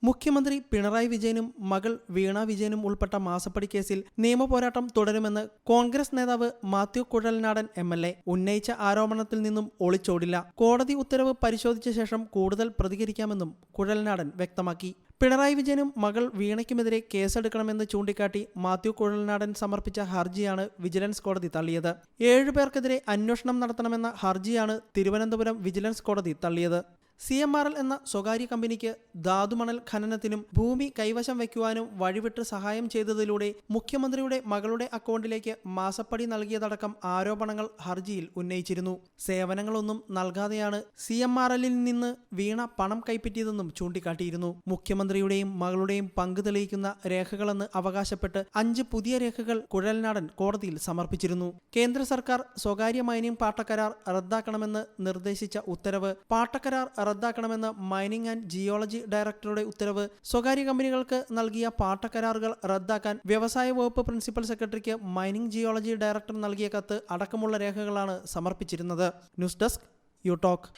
മുഖ്യമന്ത്രി പിണറായി വിജയനും മകൾ വീണ വിജയനും ഉൾപ്പെട്ട മാസപ്പടി കേസിൽ നിയമപോരാട്ടം തുടരുമെന്ന് കോൺഗ്രസ് നേതാവ് മാത്യു കുഴൽനാടൻ MLA ഉന്നയിച്ച ആരോപണത്തിൽ നിന്നും ഒളിച്ചോടില്ല. കോടതി ഉത്തരവ് പരിശോധിച്ച ശേഷം കൂടുതൽ പ്രതികരിക്കാമെന്നും കുഴൽനാടൻ വ്യക്തമാക്കി. പിണറായി വിജയനും മകൾ വീണയ്ക്കുമെതിരെ കേസെടുക്കണമെന്ന് ചൂണ്ടിക്കാട്ടി മാത്യു കുഴൽനാടൻ സമർപ്പിച്ച ഹർജിയാണ് വിജിലൻസ് കോടതി തള്ളിയത്. 7 പേർക്കെതിരെ അന്വേഷണം നടത്തണമെന്ന ഹർജിയാണ് തിരുവനന്തപുരം വിജിലൻസ് കോടതി തള്ളിയത്. CMRL എന്ന സ്വകാര്യ കമ്പനിക്ക് ധാതുമണൽ ഖനനത്തിനും ഭൂമി കൈവശം വയ്ക്കുവാനും വഴിവിട്ട് സഹായം ചെയ്തതിലൂടെ മുഖ്യമന്ത്രിയുടെ മകളുടെ അക്കൗണ്ടിലേക്ക് മാസപ്പടി നൽകിയതടക്കം ആരോപണങ്ങൾ ഹർജിയിൽ ഉന്നയിച്ചിരുന്നു. സേവനങ്ങളൊന്നും നൽകാതെയാണ് CMRLൽ നിന്ന് വീണ പണം കൈപ്പറ്റിയതെന്നും ചൂണ്ടിക്കാട്ടിയിരുന്നു. മുഖ്യമന്ത്രിയുടെയും മകളുടെയും പങ്ക് തെളിയിക്കുന്ന രേഖകളെന്ന് അവകാശപ്പെട്ട് 5 പുതിയ രേഖകൾ കുഴൽനാടൻ കോടതിയിൽ സമർപ്പിച്ചിരുന്നു. കേന്ദ്ര സർക്കാർ സ്വകാര്യ മൈനിംഗ് പാട്ടക്കരാർ റദ്ദാക്കണമെന്ന് നിർദ്ദേശിച്ച ഉത്തരവ്, പാട്ടക്കരാർ റദ്ദാക്കണമെന്ന മൈനിംഗ് ആൻഡ് ജിയോളജി ഡയറക്ടറുടെ ഉത്തരവ്, സ്വകാര്യ കമ്പനികൾക്ക് നൽകിയ പാട്ടക്കരാറുകൾ റദ്ദാക്കാൻ വ്യവസായ വകുപ്പ് പ്രിൻസിപ്പൽ സെക്രട്ടറിക്ക് മൈനിംഗ് ജിയോളജി ഡയറക്ടർ നൽകിയ കത്ത് അടക്കമുള്ള രേഖകളാണ് സമർപ്പിച്ചിരുന്നത്. News desk you talk.